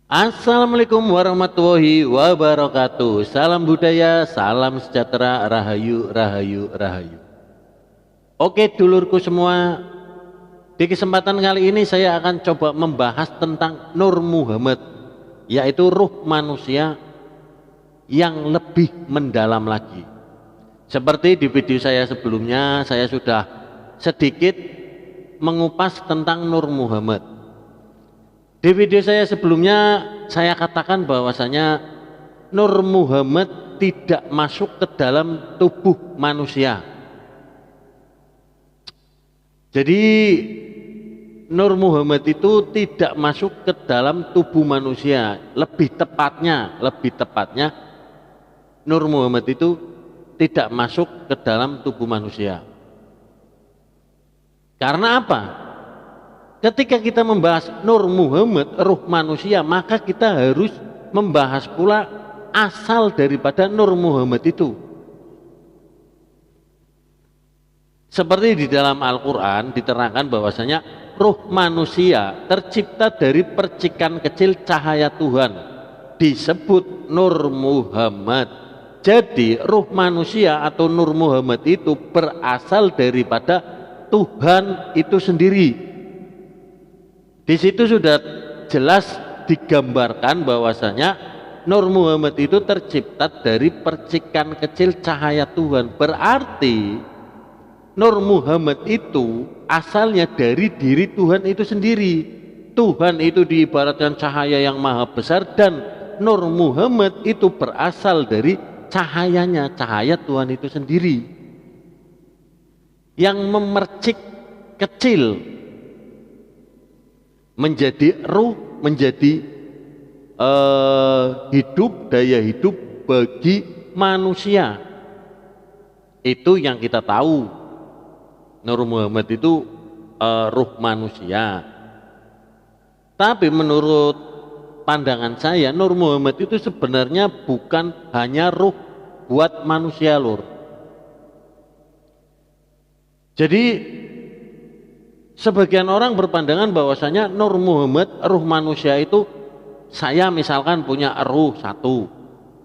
Assalamualaikum warahmatullahi wabarakatuh. Salam budaya, salam sejahtera, rahayu, rahayu, rahayu. Oke dulurku semua, di kesempatan kali ini saya akan coba membahas tentang Nur Muhammad, yaitu ruh manusia yang lebih mendalam lagi. Seperti di video saya sebelumnya, saya sudah sedikit mengupas tentang Nur Muhammad. Di video saya sebelumnya saya katakan bahwasanya Nur Muhammad tidak masuk ke dalam tubuh manusia. Jadi Nur Muhammad itu tidak masuk ke dalam tubuh manusia. Lebih tepatnya Nur Muhammad itu tidak masuk ke dalam tubuh manusia. Karena apa? Ketika kita membahas Nur Muhammad, ruh manusia, maka kita harus membahas pula asal daripada Nur Muhammad itu. Seperti di dalam Al-Quran diterangkan bahwasanya ruh manusia tercipta dari percikan kecil cahaya Tuhan, disebut Nur Muhammad. Jadi ruh manusia atau Nur Muhammad itu berasal daripada Tuhan itu sendiri. Di situ sudah jelas digambarkan bahwasanya Nur Muhammad itu tercipta dari percikan kecil cahaya Tuhan. Berarti Nur Muhammad itu asalnya dari diri Tuhan itu sendiri. Tuhan itu diibaratkan cahaya yang maha besar dan Nur Muhammad itu berasal dari cahayanya, cahaya Tuhan itu sendiri. Yang memercik kecil menjadi ruh, menjadi hidup, daya hidup bagi manusia. Itu yang kita tahu. Nur Muhammad itu ruh manusia. Tapi menurut pandangan saya, Nur Muhammad itu sebenarnya bukan hanya ruh buat manusia, lur. Jadi sebagian orang berpandangan bahwasanya Nur Muhammad, ruh manusia itu, saya misalkan punya ruh satu,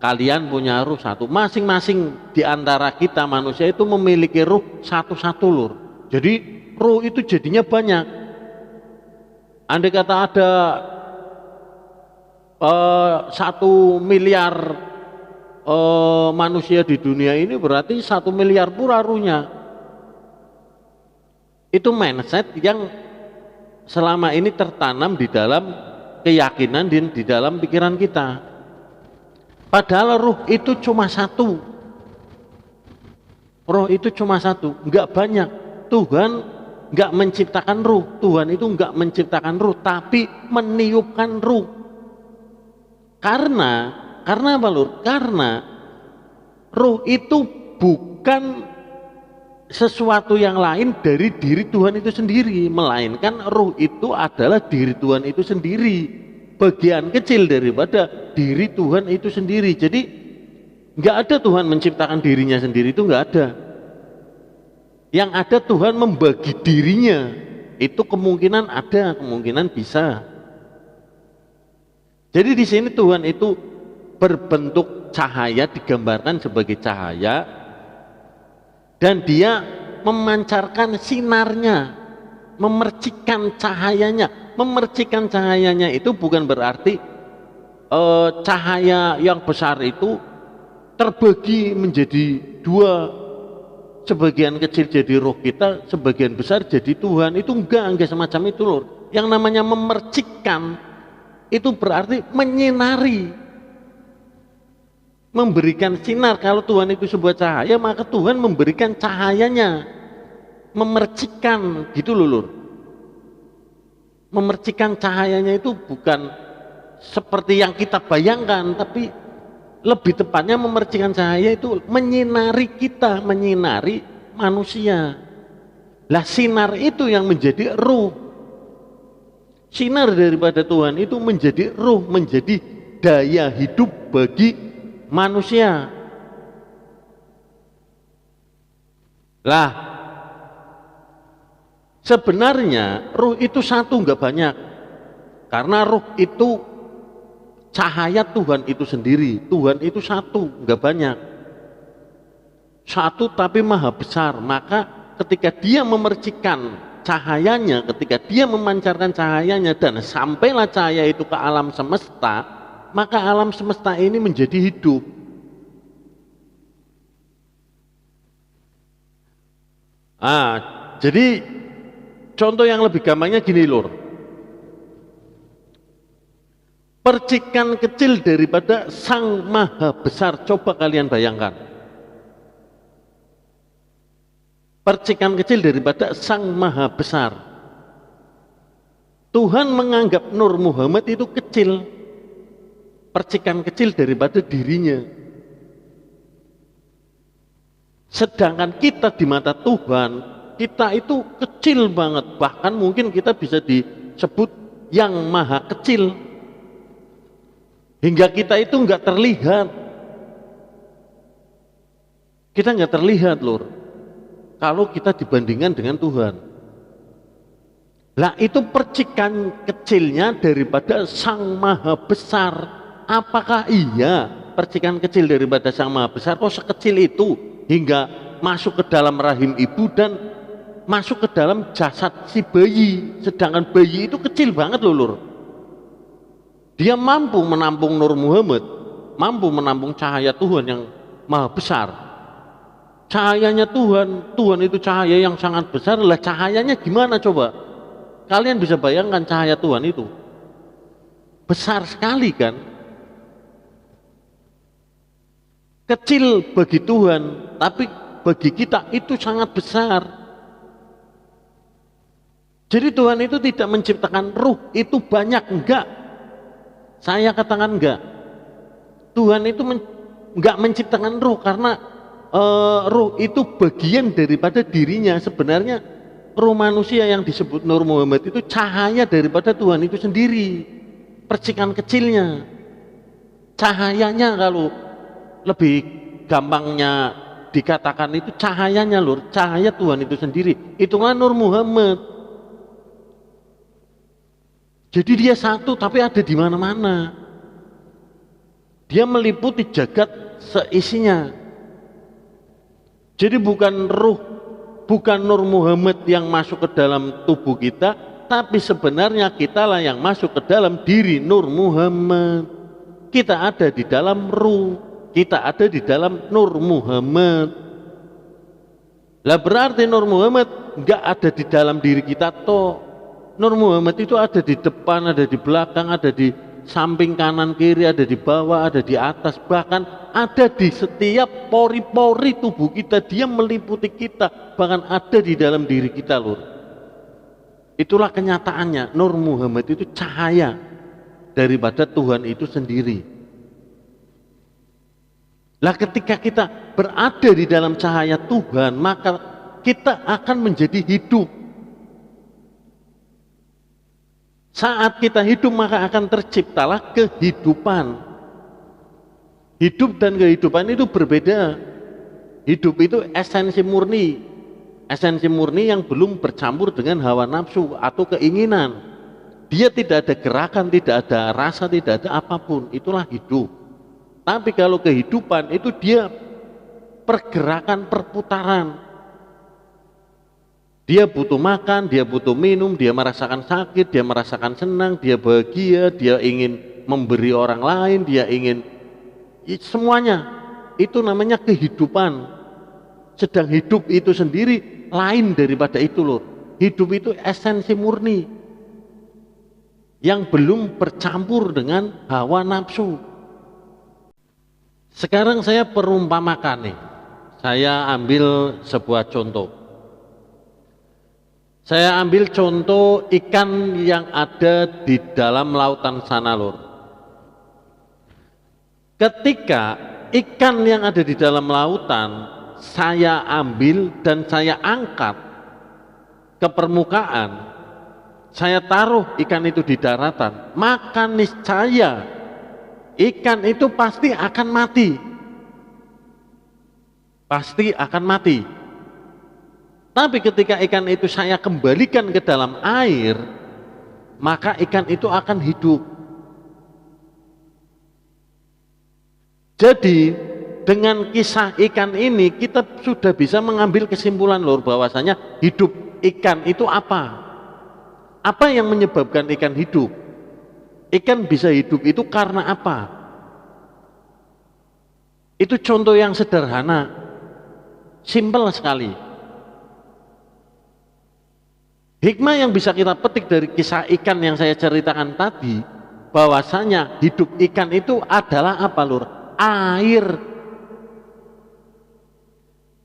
kalian punya ruh satu, masing-masing di antara kita manusia itu memiliki ruh satu-satu, lur. Jadi ruh itu jadinya banyak. Andai kata ada 1 miliar manusia di dunia ini, berarti 1 miliar pura ruhnya. Itu mindset yang selama ini tertanam di dalam keyakinan dan di dalam pikiran kita. Padahal ruh itu cuma satu. Ruh itu cuma satu, enggak banyak. Tuhan enggak menciptakan ruh. Tuhan itu enggak menciptakan ruh, tapi meniupkan ruh. Karena apa, lur? Karena ruh itu bukan sesuatu yang lain dari diri Tuhan itu sendiri, melainkan ruh itu adalah diri Tuhan itu sendiri, bagian kecil daripada diri Tuhan itu sendiri. Jadi nggak ada Tuhan menciptakan dirinya sendiri, itu nggak ada. Yang ada Tuhan membagi dirinya, itu kemungkinan ada, kemungkinan bisa. Jadi di sini Tuhan itu berbentuk cahaya, digambarkan sebagai cahaya, dan dia memancarkan sinarnya, memercikan cahayanya. Memercikan cahayanya itu bukan berarti cahaya yang besar itu terbagi menjadi dua, sebagian kecil jadi roh kita, sebagian besar jadi Tuhan. Itu enggak semacam itu, lur. Yang namanya memercikkan itu berarti menyinari, memberikan sinar. Kalau Tuhan itu sebuah cahaya, maka Tuhan memberikan cahayanya, memercikan gitu loh, lur. Memercikan cahayanya itu bukan seperti yang kita bayangkan, tapi lebih tepatnya memercikan cahaya itu menyinari kita, menyinari manusia. Lah sinar itu yang menjadi ruh. Sinar daripada Tuhan itu menjadi ruh, menjadi daya hidup bagi manusia. Lah sebenarnya ruh itu satu, enggak banyak. Karena ruh itu cahaya Tuhan itu sendiri. Tuhan itu satu, enggak banyak. Satu tapi maha besar. Maka ketika dia memercikan cahayanya, ketika dia memancarkan cahayanya dan sampailah cahaya itu ke alam semesta, maka alam semesta ini menjadi hidup. Jadi contoh yang lebih gampangnya gini lur. Percikan kecil daripada Sang Maha Besar, coba kalian bayangkan. Percikan kecil daripada Sang Maha Besar. Tuhan menganggap Nur Muhammad itu kecil, percikan kecil daripada dirinya. Sedangkan kita di mata Tuhan, kita itu kecil banget, bahkan mungkin kita bisa disebut yang maha kecil. Hingga kita itu nggak terlihat. Kita nggak terlihat lur, kalau kita dibandingkan dengan Tuhan. Lah itu percikan kecilnya daripada Sang Maha Besar. Apakah iya percikan kecil daripada Sang Maha Besar kok sekecil itu hingga masuk ke dalam rahim ibu dan masuk ke dalam jasad si bayi, sedangkan bayi itu kecil banget loh lur. Dia mampu menampung Nur Muhammad, mampu menampung cahaya Tuhan yang maha besar. Cahayanya Tuhan, Tuhan itu cahaya yang sangat besar. Lah cahayanya gimana coba? Kalian bisa bayangkan cahaya Tuhan itu besar sekali kan? Kecil bagi Tuhan, tapi bagi kita itu sangat besar. Jadi Tuhan itu tidak menciptakan ruh itu banyak, enggak. Saya katakan enggak. Tuhan itu enggak menciptakan ruh karena ruh itu bagian daripada dirinya. Sebenarnya ruh manusia yang disebut Nur Muhammad itu cahaya daripada Tuhan itu sendiri. Percikan kecilnya. Cahayanya kalau lebih gampangnya dikatakan itu cahayanya lur, cahaya Tuhan itu sendiri. Itulah Nur Muhammad. Jadi dia satu tapi ada di mana-mana. Dia meliputi jagat seisinya. Jadi bukan ruh, bukan Nur Muhammad yang masuk ke dalam tubuh kita, tapi sebenarnya kitalah yang masuk ke dalam diri Nur Muhammad. Kita ada di dalam ruh, kita ada di dalam Nur Muhammad. Lah berarti Nur Muhammad enggak ada di dalam diri kita toh. Nur Muhammad itu ada di depan, ada di belakang, ada di samping kanan kiri, ada di bawah, ada di atas, bahkan ada di setiap pori-pori tubuh kita. Dia meliputi kita, bahkan ada di dalam diri kita lur. Itulah kenyataannya. Nur Muhammad itu cahaya daripada Tuhan itu sendiri. Lah ketika kita berada di dalam cahaya Tuhan, maka kita akan menjadi hidup. Saat kita hidup maka akan terciptalah kehidupan. Hidup dan kehidupan itu berbeda. Hidup itu esensi murni. Esensi murni yang belum bercampur dengan hawa nafsu atau keinginan. Dia tidak ada gerakan, tidak ada rasa, tidak ada apapun. Itulah hidup. Tapi kalau kehidupan itu dia pergerakan, perputaran. Dia butuh makan, dia butuh minum, dia merasakan sakit, dia merasakan senang, dia bahagia, dia ingin memberi orang lain, dia ingin semuanya. Itu namanya kehidupan. Sedang hidup itu sendiri lain daripada itu loh. Hidup itu esensi murni yang belum bercampur dengan hawa nafsu. Sekarang saya perumpamakan nih. Saya ambil sebuah contoh. Saya ambil contoh ikan yang ada di dalam lautan sana lur. Ketika ikan yang ada di dalam lautan saya ambil dan saya angkat ke permukaan, saya taruh ikan itu di daratan, maka niscaya ikan itu pasti akan mati. Pasti akan mati. Tapi ketika ikan itu saya kembalikan ke dalam air, maka ikan itu akan hidup. Jadi dengan kisah ikan ini kita sudah bisa mengambil kesimpulan lur, bahwasanya hidup ikan itu apa? Apa yang menyebabkan ikan hidup? Ikan bisa hidup itu karena apa? Itu contoh yang sederhana, simpel sekali. Hikmah yang bisa kita petik dari kisah ikan yang saya ceritakan tadi, bahwasanya hidup ikan itu adalah apa lur? Air.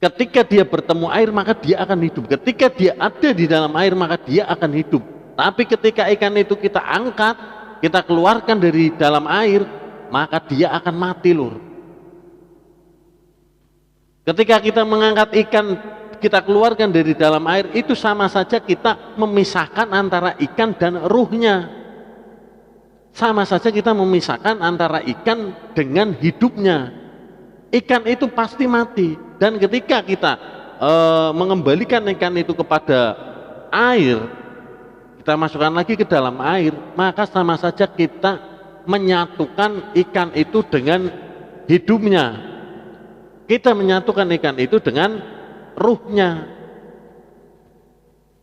Ketika dia bertemu air maka dia akan hidup. Ketika dia ada di dalam air maka dia akan hidup. Tapi ketika ikan itu kita angkat, kita keluarkan dari dalam air, maka dia akan mati lur. Ketika kita mengangkat ikan, kita keluarkan dari dalam air, itu sama saja kita memisahkan antara ikan dan ruhnya. Sama saja kita memisahkan antara ikan dengan hidupnya. Ikan itu pasti mati, dan ketika kita mengembalikan ikan itu kepada air, kita masukkan lagi ke dalam air, maka sama saja kita menyatukan ikan itu dengan hidupnya. Kita menyatukan ikan itu dengan ruhnya.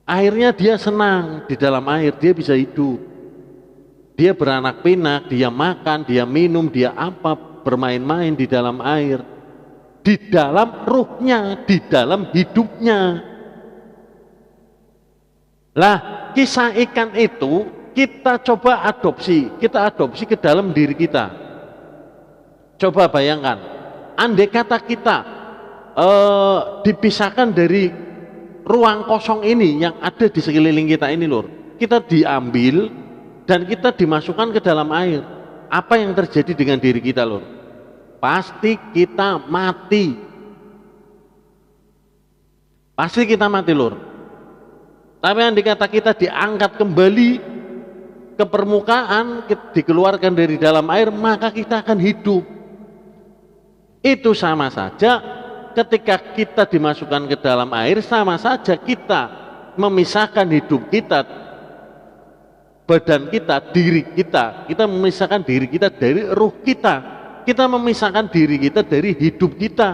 Akhirnya dia senang di dalam air, dia bisa hidup, dia beranak pinak, dia makan, dia minum, dia apa, bermain-main di dalam air, di dalam ruhnya, di dalam hidupnya. Lah, kisah ikan itu kita coba adopsi, ke dalam diri kita. Coba bayangkan, andai kata kita dipisahkan dari ruang kosong ini yang ada di sekeliling kita ini lur, kita diambil dan kita dimasukkan ke dalam air, apa yang terjadi dengan diri kita lur? Pasti kita mati. Pasti kita mati lur. Tapi andai kata kita diangkat kembali ke permukaan, dikeluarkan dari dalam air, maka kita akan hidup. Itu sama saja ketika kita dimasukkan ke dalam air, sama saja kita memisahkan hidup kita, badan kita, diri kita memisahkan diri kita dari ruh kita. Kita memisahkan diri kita dari hidup kita.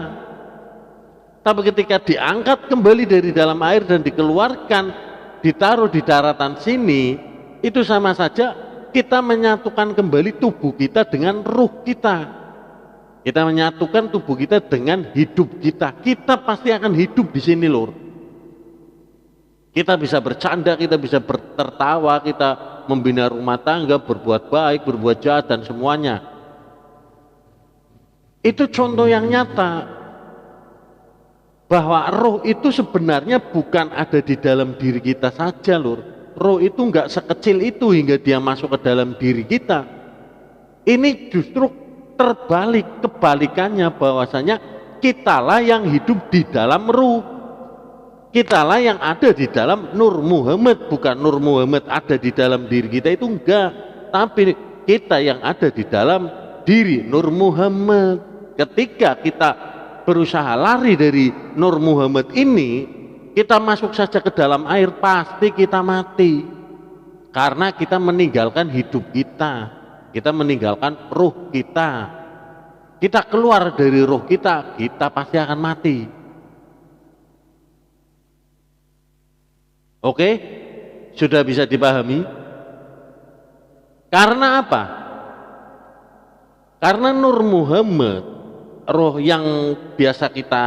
Tapi ketika diangkat kembali dari dalam air dan dikeluarkan, ditaruh di daratan sini, itu sama saja kita menyatukan kembali tubuh kita dengan ruh kita. Kita menyatukan tubuh kita dengan hidup kita. Kita pasti akan hidup di sini lur. Kita bisa bercanda, kita bisa tertawa, kita membina rumah tangga, berbuat baik, berbuat jahat dan semuanya. Itu contoh yang nyata bahwa roh itu sebenarnya bukan ada di dalam diri kita saja lur. Roh itu enggak sekecil itu hingga dia masuk ke dalam diri kita. Ini justru terbalik, kebalikannya, bahwasanya kitalah yang hidup di dalam ruh. Kitalah yang ada di dalam Nur Muhammad, bukan Nur Muhammad ada di dalam diri kita, itu enggak. Tapi kita yang ada di dalam diri Nur Muhammad. Ketika kita berusaha lari dari Nur Muhammad ini, kita masuk saja ke dalam air, pasti kita mati. Karena kita meninggalkan hidup kita meninggalkan ruh kita. Kita keluar dari ruh kita pasti akan mati. Oke? Sudah bisa dipahami? Karena apa? Karena Nur Muhammad, roh yang biasa kita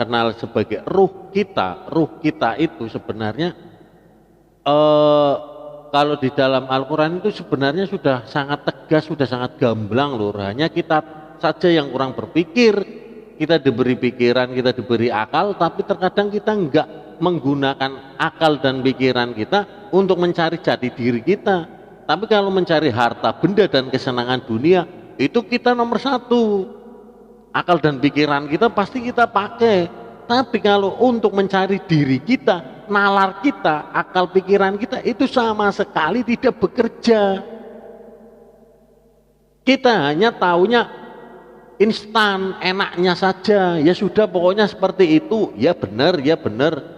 kenal sebagai ruh kita itu sebenarnya kalau di dalam Al-Quran itu sebenarnya sudah sangat tegas, sudah sangat gamblang lur. Hanya kita saja yang kurang berpikir. Kita diberi pikiran, kita diberi akal, tapi terkadang kita enggak menggunakan akal dan pikiran kita untuk mencari jati diri kita. Tapi kalau mencari harta, benda dan kesenangan dunia, itu kita nomor satu. Akal dan pikiran kita pasti kita pakai. Tapi kalau untuk mencari diri kita, nalar kita, akal pikiran kita itu sama sekali tidak bekerja. Kita hanya taunya instan, enaknya saja. Ya sudah, pokoknya seperti itu. Ya benar, ya benar.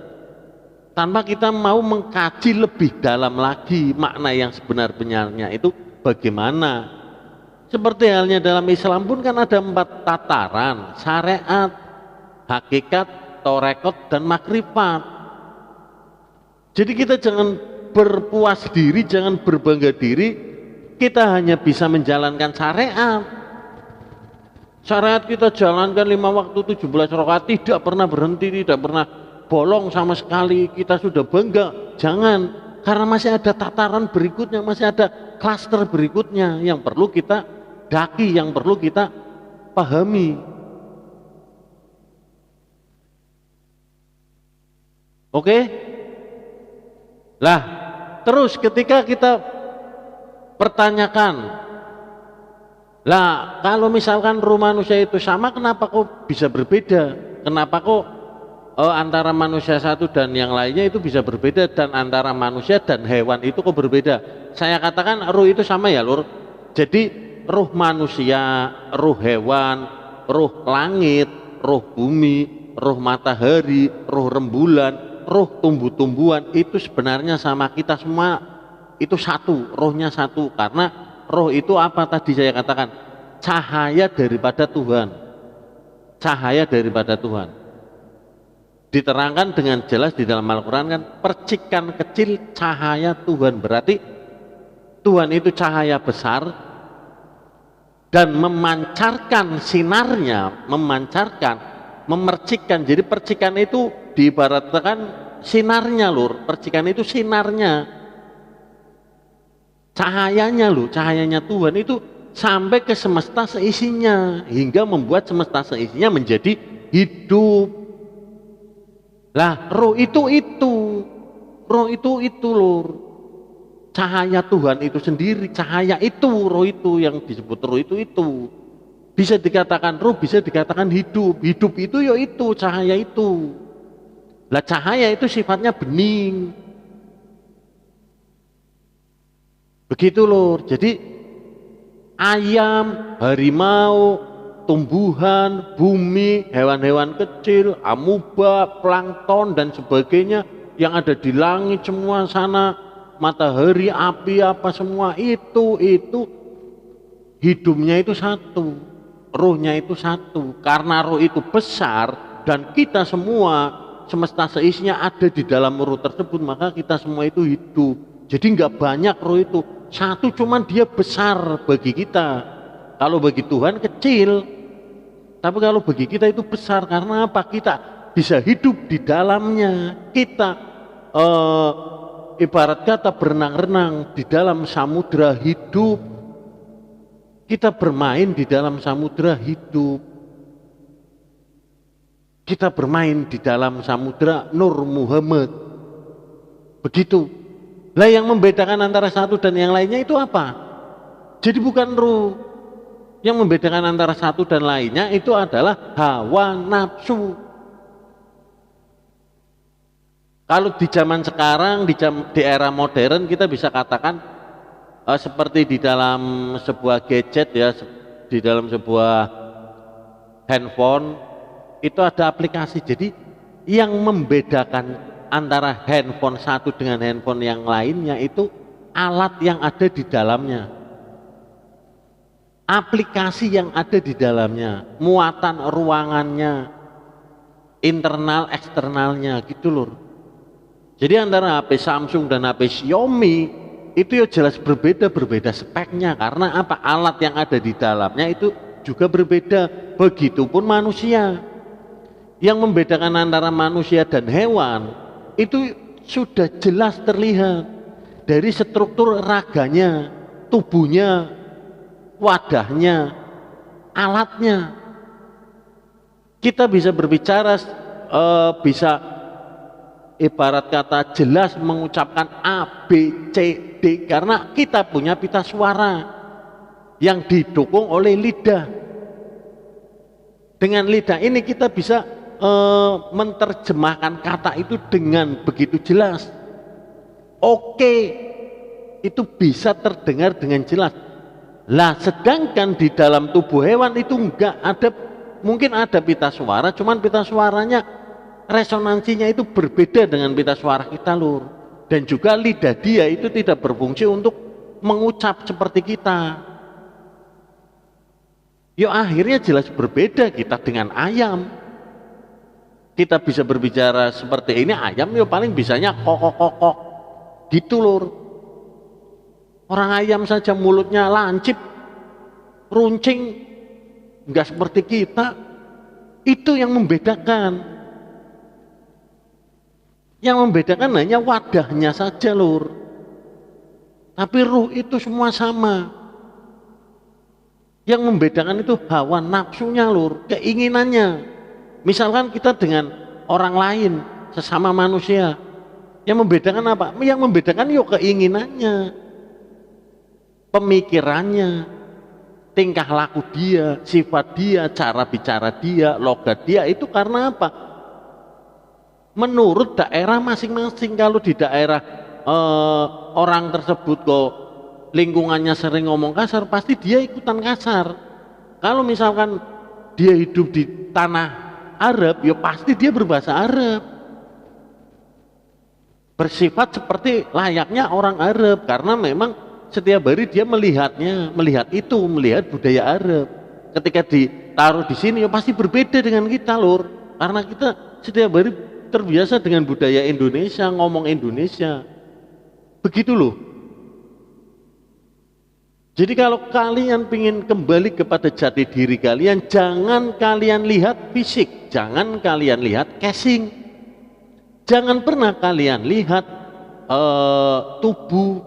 Tanpa kita mau mengkaji lebih dalam lagi makna yang sebenar-benarnya itu bagaimana. Seperti halnya dalam Islam pun kan ada 4 tataran, syariat, hakikat, torekot, dan makrifat. Jadi kita jangan berpuas diri, jangan berbangga diri, kita hanya bisa menjalankan syariat. Syariat kita jalankan 5 waktu 17 rakaat, tidak pernah berhenti, tidak pernah bolong sama sekali, kita sudah bangga. Jangan, karena masih ada tataran berikutnya, masih ada klaster berikutnya yang perlu kita daki, yang perlu kita pahami. Oke? Lah, terus ketika kita pertanyakan, lah kalau misalkan ruh manusia itu sama, kenapa kok bisa berbeda? Kenapa kok antara manusia satu dan yang lainnya itu bisa berbeda, dan antara manusia dan hewan itu kok berbeda? Saya katakan ruh itu sama ya lur. Jadi ruh manusia, ruh hewan, ruh langit, ruh bumi, ruh matahari, ruh rembulan, ruh tumbuh-tumbuhan itu sebenarnya sama kita semua, itu satu, rohnya satu. Karena roh itu apa tadi saya katakan? Cahaya daripada Tuhan. Cahaya daripada Tuhan. Diterangkan dengan jelas di dalam Al-Quran kan, percikan kecil cahaya Tuhan. Berarti Tuhan itu cahaya besar dan memancarkan sinarnya, memercikkan. Jadi percikan itu diibaratkan sinarnya lur. Percikan itu sinarnya. Cahayanya loh, cahayanya Tuhan itu sampai ke semesta seisinya, hingga membuat semesta seisinya menjadi hidup. Lah roh itu lur, cahaya Tuhan itu sendiri, cahaya itu, roh itu yang disebut roh itu bisa dikatakan roh, bisa dikatakan hidup. Hidup itu ya itu, cahaya itu. Lah cahaya itu sifatnya bening. Begitu lur. Jadi ayam, harimau, tumbuhan, bumi, hewan-hewan kecil, amuba, plankton dan sebagainya yang ada di langit semua sana, matahari, api, apa semua itu hidupnya itu satu, rohnya itu satu. Karena roh itu besar dan kita semua semesta seisinya ada di dalam roh tersebut, maka kita semua itu hidup. Jadi nggak banyak roh itu, satu, cuman dia besar bagi kita. Kalau bagi Tuhan kecil, tapi kalau bagi kita itu besar. Karena apa? Kita bisa hidup di dalamnya. Kita ibarat kata berenang-renang di dalam samudra hidup. Kita bermain di dalam samudra hidup. Kita bermain di dalam samudra Nur Muhammad. Begitu. Lah yang membedakan antara satu dan yang lainnya itu apa? Jadi bukan ruh. Yang membedakan antara satu dan lainnya itu adalah hawa nafsu. Kalau di zaman sekarang, di era modern, kita bisa katakan seperti di dalam sebuah gadget ya, di dalam sebuah handphone itu ada aplikasi. Jadi yang membedakan antara handphone satu dengan handphone yang lainnya itu alat yang ada di dalamnya, aplikasi yang ada di dalamnya, muatan ruangannya, internal eksternalnya gitu lur. Jadi antara HP Samsung dan HP Xiaomi itu ya jelas berbeda speknya. Karena apa? Alat yang ada di dalamnya itu juga berbeda. Begitupun manusia. Yang membedakan antara manusia dan hewan itu sudah jelas terlihat dari struktur raganya, tubuhnya, wadahnya, alatnya. Kita bisa berbicara, bisa ibarat kata jelas mengucapkan A, B, C, D karena kita punya pita suara yang didukung oleh lidah. Dengan lidah ini kita bisa menerjemahkan kata itu dengan begitu jelas. Oke, itu bisa terdengar dengan jelas. Lah sedangkan di dalam tubuh hewan itu enggak ada, mungkin ada pita suara, cuman pita suaranya resonansinya itu berbeda dengan pita suara kita lur. Dan juga lidah dia itu tidak berfungsi untuk mengucap seperti kita. Ya akhirnya jelas berbeda kita dengan ayam. Kita bisa berbicara seperti ini, ayam ya paling bisanya kokok-kokok gitu lur. Orang ayam saja mulutnya lancip, runcing, nggak seperti kita. Itu yang membedakan. Yang membedakan hanya wadahnya saja lur. Tapi ruh itu semua sama. Yang membedakan itu hawa nafsunya lur, keinginannya. Misalkan kita dengan orang lain, sesama manusia, yang membedakan apa? Yang membedakan ya keinginannya, pemikirannya, tingkah laku dia, sifat dia, cara bicara dia, logat dia. Itu karena apa? Menurut daerah masing-masing. Kalau di daerah orang tersebut kok lingkungannya sering ngomong kasar, pasti dia ikutan kasar. Kalau misalkan dia hidup di tanah Arab, ya pasti dia berbahasa Arab, bersifat seperti layaknya orang Arab, karena memang setiap hari dia melihat budaya Arab. Ketika ditaruh di sini ya pasti berbeda dengan kita lur, karena kita setiap hari terbiasa dengan budaya Indonesia, ngomong Indonesia, begitu loh. Jadi kalau kalian ingin kembali kepada jati diri kalian, jangan kalian lihat fisik, jangan kalian lihat casing, jangan pernah kalian lihat tubuh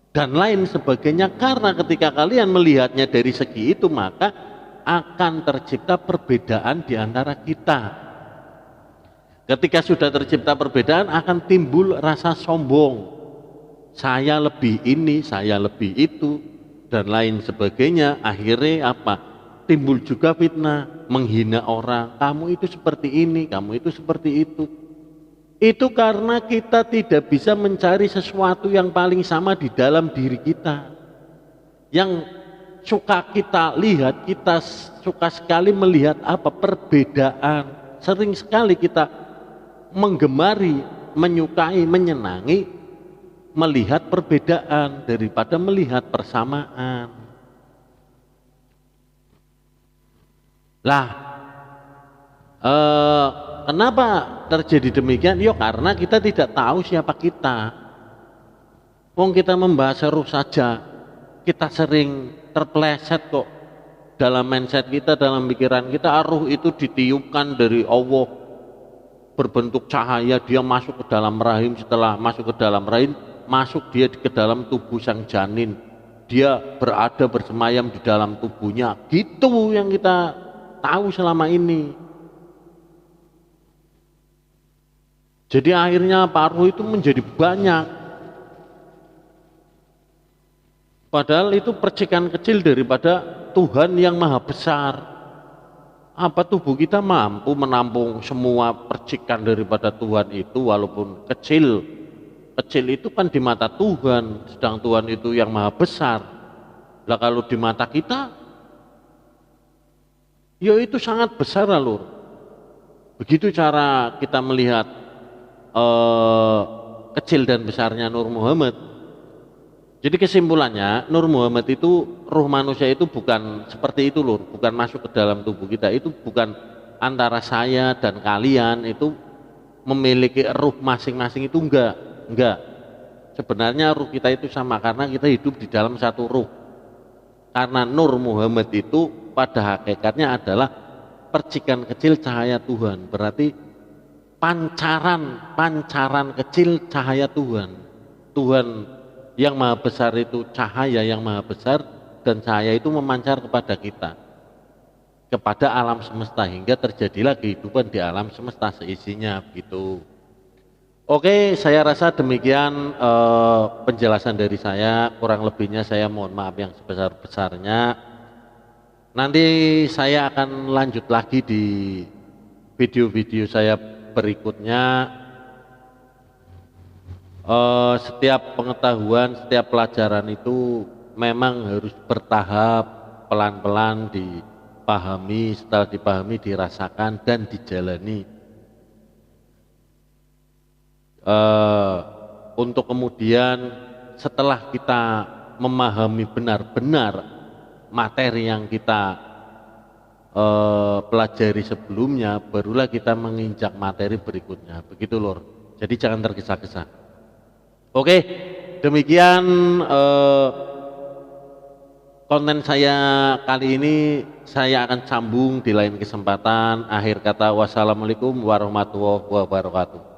dan lain sebagainya, karena ketika kalian melihatnya dari segi itu maka akan tercipta perbedaan di antara kita. Ketika sudah tercipta perbedaan akan timbul rasa sombong. Saya lebih ini, saya lebih itu, dan lain sebagainya. Akhirnya apa? Timbul juga fitnah, menghina orang. Kamu itu seperti ini, kamu itu seperti itu. Itu karena kita tidak bisa mencari sesuatu yang paling sama di dalam diri kita. Yang suka kita lihat, kita suka sekali melihat apa? Perbedaan. Sering sekali kita menggemari, menyukai, menyenangi melihat perbedaan daripada melihat persamaan. Lah, kenapa terjadi demikian? Ya karena kita tidak tahu siapa kita. Wong kita membahas ruh saja, kita sering terpleset kok dalam mindset kita, dalam pikiran kita. Ruh itu ditiupkan dari Allah, berbentuk cahaya, dia masuk ke dalam rahim. Setelah masuk ke dalam rahim, masuk dia ke dalam tubuh sang janin, dia berada bersemayam di dalam tubuhnya. Gitu yang kita tahu selama ini. Jadi akhirnya paruh itu menjadi banyak, padahal itu percikan kecil daripada Tuhan yang maha besar. Apa tubuh kita mampu menampung semua percikan daripada Tuhan itu, walaupun kecil? Kecil itu kan di mata Tuhan, sedang Tuhan itu yang maha besar. Lah kalau di mata kita, ya itu sangat besar lur. Begitu cara kita melihat kecil dan besarnya Nur Muhammad. Jadi kesimpulannya, Nur Muhammad itu, ruh manusia itu bukan seperti itu lur, bukan masuk ke dalam tubuh kita. Itu bukan antara saya dan kalian itu memiliki ruh masing-masing, itu enggak. Sebenarnya ruh kita itu sama, karena kita hidup di dalam satu ruh. Karena Nur Muhammad itu pada hakikatnya adalah percikan kecil cahaya Tuhan. Berarti pancaran kecil cahaya Tuhan. Tuhan yang maha besar itu cahaya yang maha besar, dan cahaya itu memancar kepada kita, kepada alam semesta, hingga terjadilah kehidupan di alam semesta seisinya gitu. Oke, saya rasa demikian penjelasan dari saya. Kurang lebihnya saya mohon maaf yang sebesar-besarnya. Nanti saya akan lanjut lagi di video-video saya berikutnya. Setiap pengetahuan, setiap pelajaran itu memang harus bertahap, pelan-pelan dipahami, setelah dipahami dirasakan dan dijalani. Untuk kemudian setelah kita memahami benar-benar materi yang kita pelajari sebelumnya, barulah kita menginjak materi berikutnya. Begitu Lur. Jadi jangan tergesa-gesa. Oke, demikian konten saya kali ini. Saya akan sambung di lain kesempatan. Akhir kata, wassalamualaikum warahmatullahi wabarakatuh.